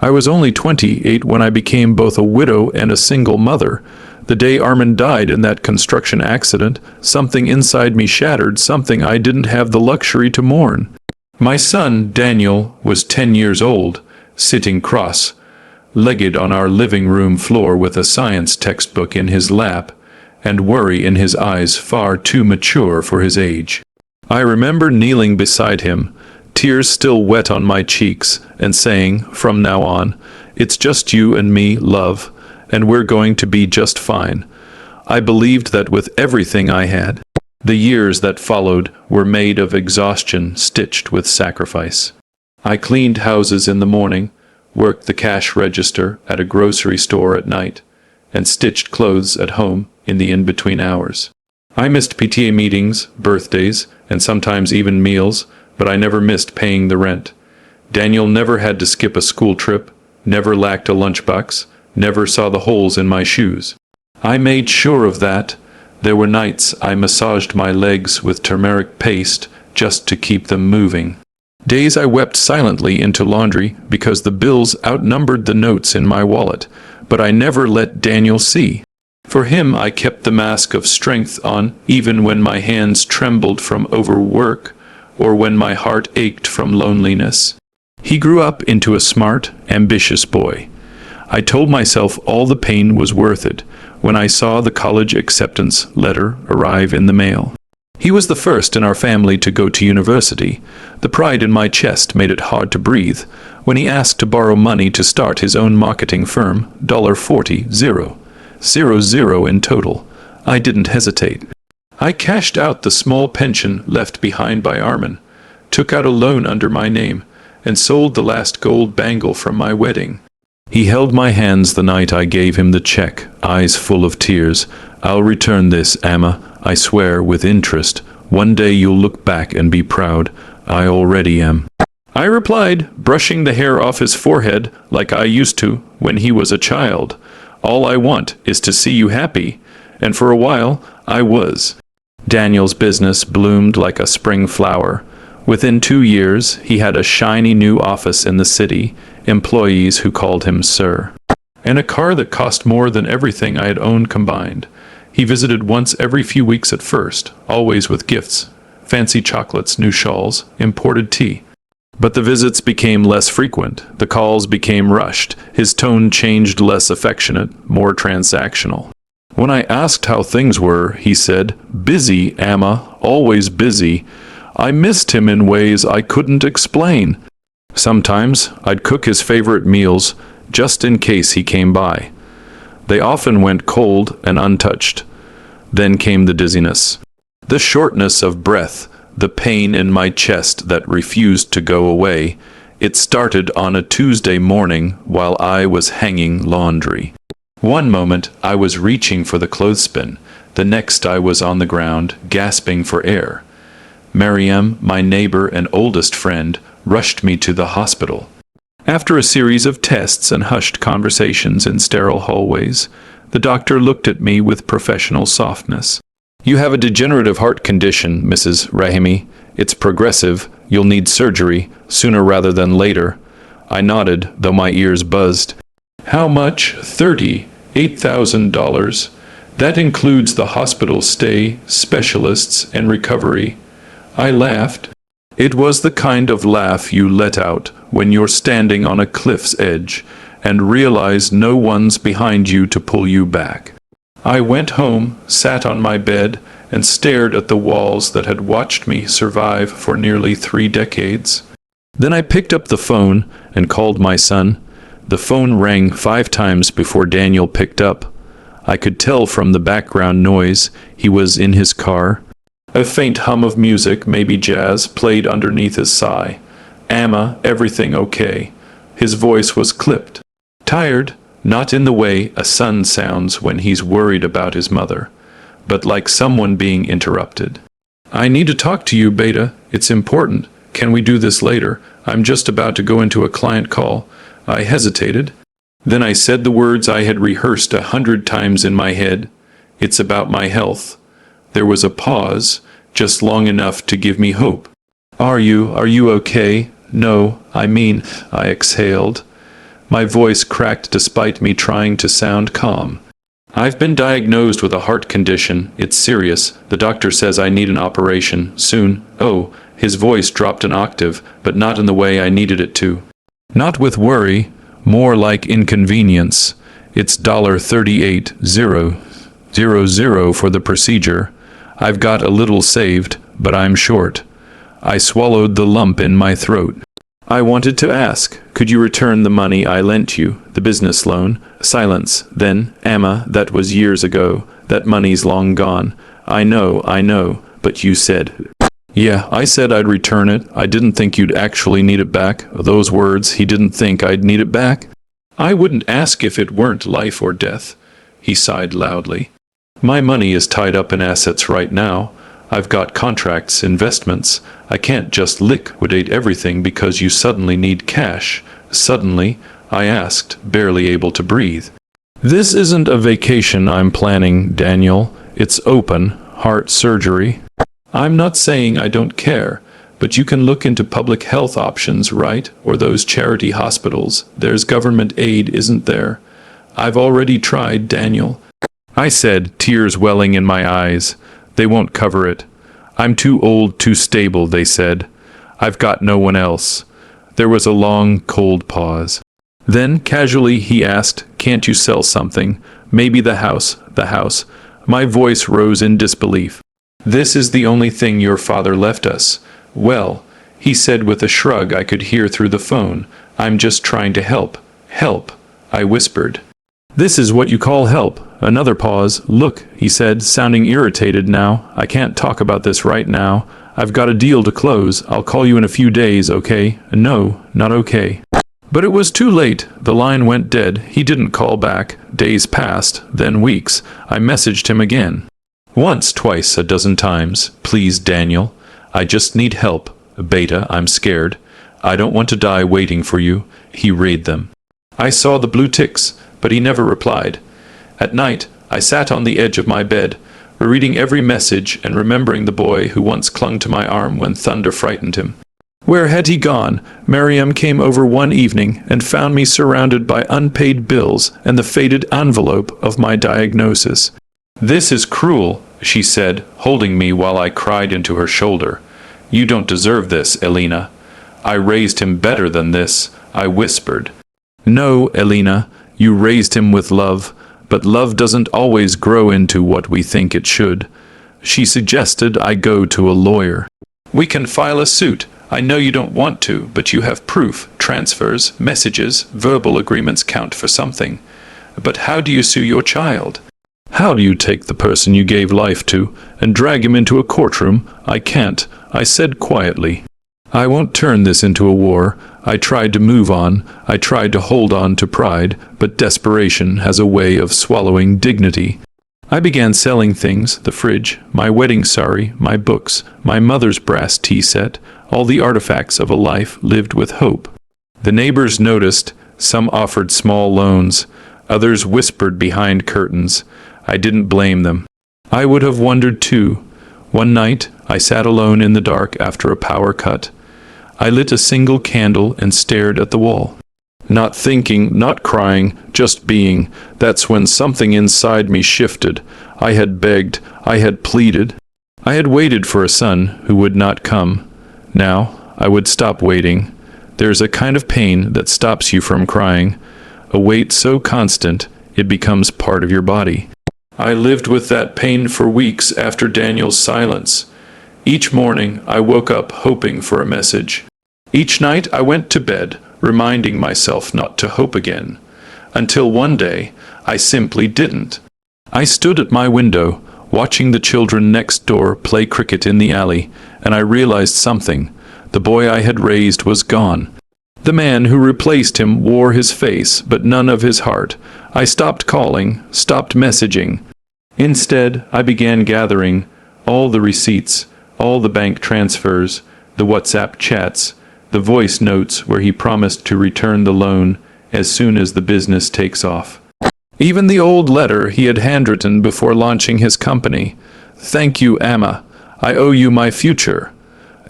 I was only 28 when I became both a widow and a single mother. The day Armin died in that construction accident, something inside me shattered, something I didn't have the luxury to mourn. My son, Daniel, was 10 years old, sitting cross-legged on our living room floor with a science textbook in his lap, and worry in his eyes far too mature for his age. I remember kneeling beside him, tears still wet on my cheeks, and saying, from now on, it's just you and me, love, and we're going to be just fine. I believed that with everything I had. The years that followed were made of exhaustion stitched with sacrifice. I cleaned houses in the morning, worked the cash register at a grocery store at night, and stitched clothes at home in the in-between hours. I missed PTA meetings, birthdays, and sometimes even meals, but I never missed paying the rent. Daniel never had to skip a school trip, never lacked a lunchbox, never saw the holes in my shoes. I made sure of that. There were nights I massaged my legs with turmeric paste just to keep them moving. Days I wept silently into laundry because the bills outnumbered the notes in my wallet, but I never let Daniel see. For him I kept the mask of strength on even when my hands trembled from overwork or when my heart ached from loneliness. He grew up into a smart, ambitious boy. I told myself all the pain was worth it when I saw the college acceptance letter arrive in the mail. He was the first in our family to go to university. The pride in my chest made it hard to breathe when he asked to borrow money to start his own marketing firm, $40,000 in total. I didn't hesitate. I cashed out the small pension left behind by Armin, took out a loan under my name, and sold the last gold bangle from my wedding. He held my hands the night I gave him the check, eyes full of tears. I'll return this, Amma, I swear, with interest. One day you'll look back and be proud. I already am. I replied, brushing the hair off his forehead like I used to when he was a child. All I want is to see you happy. And for a while, I was. Daniel's business bloomed like a spring flower. Within 2 years, he had a shiny new office in the city, employees who called him Sir, and a car that cost more than everything I had owned combined. He visited once every few weeks at first, always with gifts, fancy chocolates, new shawls, imported tea. But the visits became less frequent, the calls became rushed, his tone changed, less affectionate, more transactional. When I asked how things were, he said, "Busy, Amma, always busy." I missed him in ways I couldn't explain. Sometimes I'd cook his favorite meals just in case he came by. They often went cold and untouched. Then came the dizziness, the shortness of breath, the pain in my chest that refused to go away. It started on a Tuesday morning while I was hanging laundry. One moment I was reaching for the clothespin, the next I was on the ground, gasping for air. Mariam, my neighbor and oldest friend, rushed me to the hospital. After a series of tests and hushed conversations in sterile hallways, the doctor looked at me with professional softness. "You have a degenerative heart condition, Mrs. Rahimi. It's progressive. You'll need surgery, sooner rather than later." I nodded, though my ears buzzed. "How much?" $38,000. That includes the hospital stay, specialists, and recovery. I laughed. It was the kind of laugh you let out when you're standing on a cliff's edge and realize no one's behind you to pull you back. I went home, sat on my bed, and stared at the walls that had watched me survive for nearly 3 decades. Then I picked up the phone and called my son. The phone rang 5 times before Daniel picked up. I could tell from the background noise he was in his car. A faint hum of music, maybe jazz, played underneath his sigh. "Amma, everything okay?" His voice was clipped. Tired, not in the way a son sounds when he's worried about his mother, but like someone being interrupted. "I need to talk to you, Beta. It's important. Can we do this later? I'm just about to go into a client call." I hesitated. Then I said the words I had rehearsed 100 times in my head. "It's about my health." There was a pause, just long enough to give me hope. Are you okay?" "No, I mean," I exhaled. My voice cracked despite me trying to sound calm. "I've been diagnosed with a heart condition. It's serious. The doctor says I need an operation soon." Oh, his voice dropped an octave, but not in the way I needed it to. "Not with worry, more like inconvenience. It's $38,000 for the procedure. I've got a little saved, but I'm short." I swallowed the lump in my throat. I wanted to ask, "Could you return the money I lent you, the business loan?" Silence. Then, "Emma, that was years ago. That money's long gone." I know, but you said." "Yeah, I said I'd return it. I didn't think you'd actually need it back." Those words, he didn't think I'd need it back? "I wouldn't ask if it weren't life or death." He sighed loudly. "My money is tied up in assets right now. I've got contracts, investments. I can't just liquidate everything because you suddenly need cash." "Suddenly?" I asked, barely able to breathe. "This isn't a vacation I'm planning, Daniel. It's open heart surgery. I'm not saying I don't care, but you can look into public health options, right? Or those charity hospitals. There's government aid, isn't there?" "I've already tried, Daniel," I said, tears welling in my eyes. "They won't cover it. I'm too old, too stable," they said. "I've got no one else." There was a long, cold pause. Then, casually, he asked, "Can't you sell something? Maybe the house, the house." My voice rose in disbelief. "This is the only thing your father left us." "Well," he said with a shrug I could hear through the phone, "I'm just trying to help." "Help," I whispered. "This is what you call help." Another pause. "Look," he said, sounding irritated now, "I can't talk about this right now. I've got a deal to close. I'll call you in a few days, okay?" "No, not okay." But it was too late. The line went dead. He didn't call back. Days passed, then weeks. I messaged him again. Once, twice, a dozen times. "Please, Daniel. I just need help. Beta, I'm scared. I don't want to die waiting for you." He read them. I saw the blue ticks, but he never replied. At night, I sat on the edge of my bed, rereading every message and remembering the boy who once clung to my arm when thunder frightened him. Where had he gone? Miriam came over one evening and found me surrounded by unpaid bills and the faded envelope of my diagnosis. "This is cruel," she said, holding me while I cried into her shoulder. "You don't deserve this, Elena." "I raised him better than this," I whispered. "No, Elena, you raised him with love. But love doesn't always grow into what we think it should." She suggested I go to a lawyer. "We can file a suit. I know you don't want to, but you have proof. Transfers, messages, verbal agreements count for something." "But how do you sue your child?" "How do you take the person you gave life to and drag him into a courtroom? I can't," I said quietly. "I won't turn this into a war." I tried to move on. I tried to hold on to pride, but desperation has a way of swallowing dignity. I began selling things, the fridge, my wedding sari, my books, my mother's brass tea set, all the artifacts of a life lived with hope. The neighbors noticed. Some offered small loans. Others whispered behind curtains. I didn't blame them. I would have wondered too. One night, I sat alone in the dark after a power cut. I lit a single candle and stared at the wall. Not thinking, not crying, just being. That's when something inside me shifted. I had begged, I had pleaded. I had waited for a son who would not come. Now, I would stop waiting. There's a kind of pain that stops you from crying. A weight so constant, it becomes part of your body. I lived with that pain for weeks after Daniel's silence. Each morning, I woke up hoping for a message. Each night, I went to bed, reminding myself not to hope again. Until one day, I simply didn't. I stood at my window, watching the children next door play cricket in the alley, and I realized something. The boy I had raised was gone. The man who replaced him wore his face, but none of his heart. I stopped calling, stopped messaging. Instead, I began gathering all the receipts, all the bank transfers, the WhatsApp chats, the voice notes where he promised to return the loan as soon as the business takes off. Even the old letter he had handwritten before launching his company. "Thank you, Emma. I owe you my future."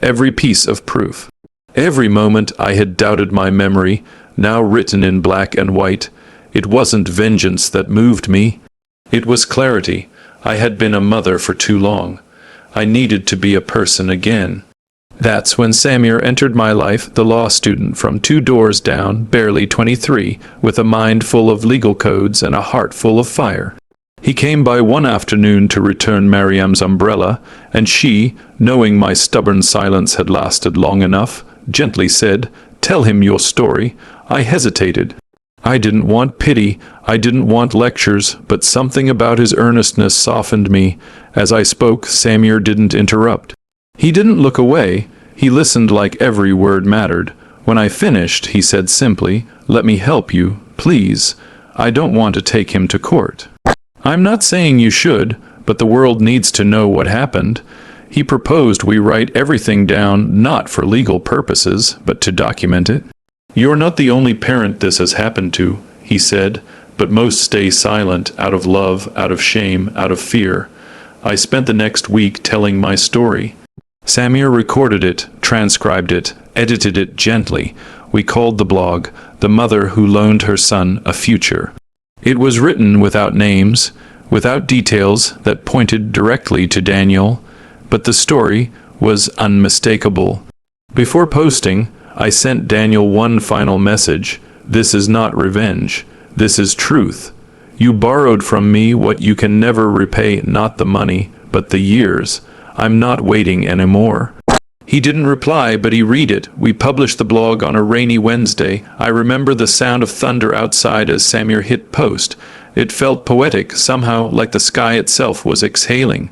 Every piece of proof. Every moment I had doubted my memory, now written in black and white. It wasn't vengeance that moved me. It was clarity. I had been a mother for too long. I needed to be a person again. That's when Samir entered my life, the law student from 2 doors down, barely 23, with a mind full of legal codes and a heart full of fire. He came by one afternoon to return Mariam's umbrella, and she, knowing my stubborn silence had lasted long enough, gently said, "Tell him your story." I hesitated. I didn't want pity, I didn't want lectures, but something about his earnestness softened me. As I spoke, Samir didn't interrupt. He didn't look away, he listened like every word mattered. When I finished, he said simply, "Let me help you, please. I don't want to take him to court." "I'm not saying you should, but the world needs to know what happened." He proposed we write everything down, not for legal purposes, but to document it. "You're not the only parent this has happened to," he said, "but most stay silent, out of love, out of shame, out of fear." I spent the next week telling my story. Samir recorded it, transcribed it, edited it gently. We called the blog, "The Mother Who Loaned Her Son a Future." It was written without names, without details that pointed directly to Daniel, but the story was unmistakable. Before posting, I sent Daniel one final message. "This is not revenge. This is truth. You borrowed from me what you can never repay, not the money, but the years. I'm not waiting anymore." He didn't reply, but he read it. We published the blog on a rainy Wednesday. I remember the sound of thunder outside as Samir hit post. It felt poetic, somehow like the sky itself was exhaling.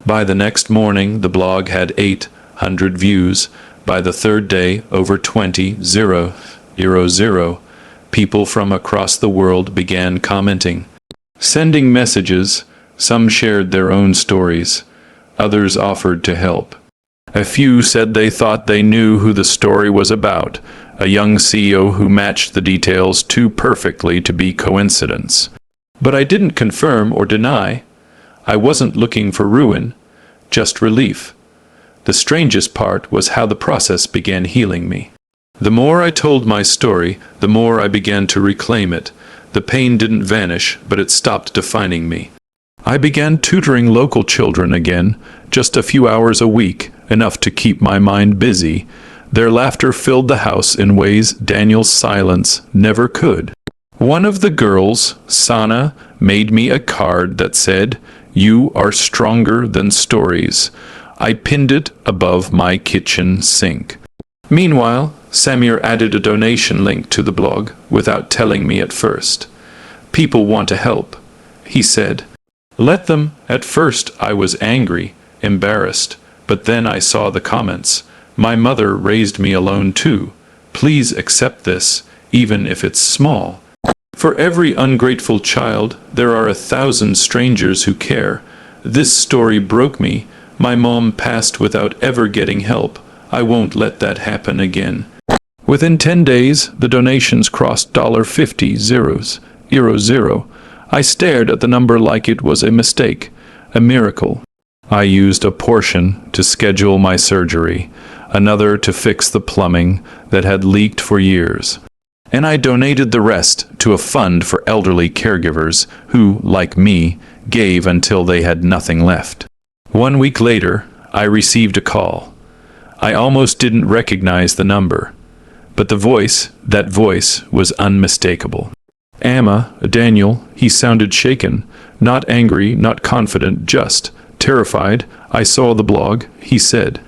By the next morning, the blog had 800 views. By the third day, over 20,000 people from across the world began commenting, sending messages. Some shared their own stories. Others offered to help. A few said they thought they knew who the story was about, a young CEO who matched the details too perfectly to be coincidence. But I didn't confirm or deny. I wasn't looking for ruin, just relief. The strangest part was how the process began healing me. The more I told my story, the more I began to reclaim it. The pain didn't vanish, but it stopped defining me. I began tutoring local children again, just a few hours a week, enough to keep my mind busy. Their laughter filled the house in ways Daniel's silence never could. One of the girls, Sana, made me a card that said, "You are stronger than stories." I pinned it above my kitchen sink. Meanwhile, Samir added a donation link to the blog without telling me at first. "People want to help," he said. "Let them." At first I was angry, embarrassed, but then I saw the comments. "My mother raised me alone too. Please accept this, even if it's small. For every ungrateful child, there are 1,000 strangers who care. This story broke me. My mom passed without ever getting help. I won't let that happen again." Within 10 days, the donations crossed $50,000. I stared at the number like it was a mistake, a miracle. I used a portion to schedule my surgery, another to fix the plumbing that had leaked for years. And I donated the rest to a fund for elderly caregivers who, like me, gave until they had nothing left. 1 week later, I received a call. I almost didn't recognize the number, but that voice was unmistakable. Daniel, he sounded shaken, not angry, not confident, just terrified. "I saw the blog," he said.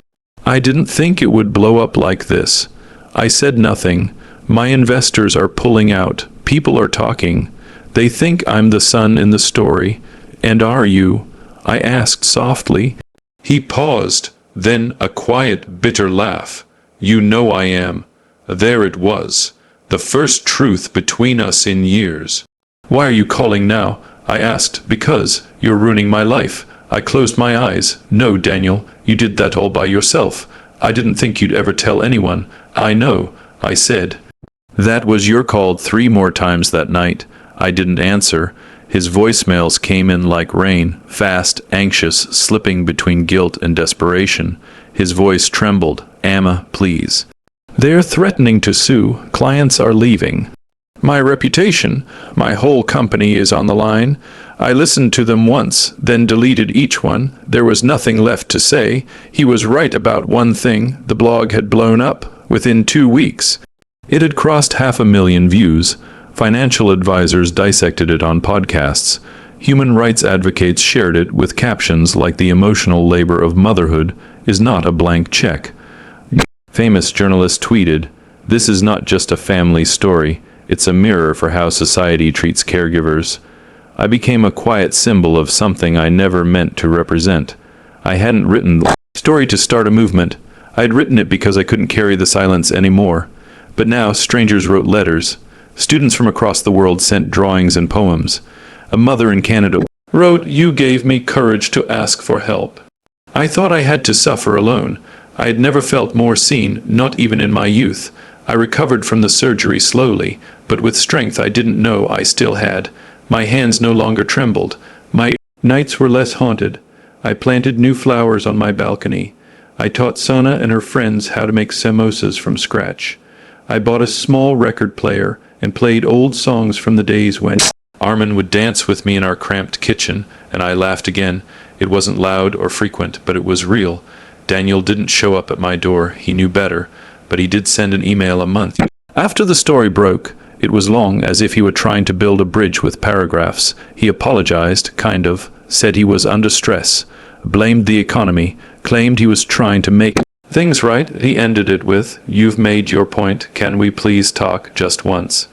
"I didn't think it would blow up like this." I said nothing. "My investors are pulling out. People are talking. They think I'm the son in the story. And are you?" I asked softly. He paused, then a quiet, bitter laugh. "You know I am." There it was. The first truth between us in years. "Why are you calling now?" I asked. "Because you're ruining my life." I closed my eyes. "No, Daniel, you did that all by yourself. I didn't think you'd ever tell anyone." "I know," I said. "That was your call 3 more times that night." I didn't answer. His voicemails came in like rain, fast, anxious, slipping between guilt and desperation. His voice trembled. "Amma, please." They're threatening to sue. Clients are leaving. My reputation, my whole company is on the line. I listened to them once, then deleted each one. There was nothing left to say. He was right about one thing. The blog had blown up within 2 weeks. It had crossed 500,000 views. Financial advisors dissected it on podcasts. Human rights advocates shared it with captions like "The emotional labor of motherhood is not a blank check." Famous journalist tweeted, "This is not just a family story. It's a mirror for how society treats caregivers." I became a quiet symbol of something I never meant to represent. I hadn't written the story to start a movement. I had written it because I couldn't carry the silence anymore. But now strangers wrote letters. Students from across the world sent drawings and poems. A mother in Canada wrote, "You gave me courage to ask for help. I thought I had to suffer alone. I had never felt more seen, not even in my youth. I recovered from the surgery slowly, but with strength I didn't know I still had. My hands no longer trembled. My nights were less haunted. I planted new flowers on my balcony. I taught Sana and her friends how to make samosas from scratch. I bought a small record player and played old songs from the days when Armin would dance with me in our cramped kitchen, and I laughed again. It wasn't loud or frequent, but it was real. Daniel didn't show up at my door. He knew better, but he did send an email a month. After the story broke, it was long, as if he were trying to build a bridge with paragraphs. He apologized, kind of, said he was under stress, blamed the economy, claimed he was trying to make things right. He ended it with, "You've made your point. Can we please talk just once?"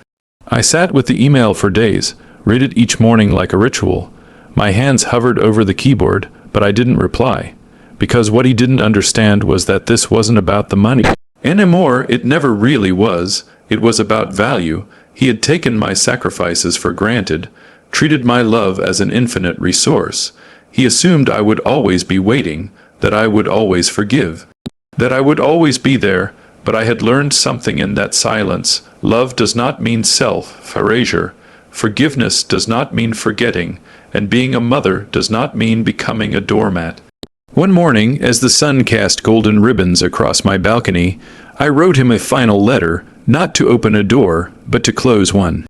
I sat with the email for days, read it each morning like a ritual. My hands hovered over the keyboard, but I didn't reply. Because what he didn't understand was that this wasn't about the money anymore. It never really was. It was about value. He had taken my sacrifices for granted, treated my love as an infinite resource. He assumed I would always be waiting, that I would always forgive, that I would always be there, but I had learned something in that silence. Love does not mean self-erasure. Forgiveness does not mean forgetting, and being a mother does not mean becoming a doormat. One morning, as the sun cast golden ribbons across my balcony, I wrote him a final letter, not to open a door, but to close one.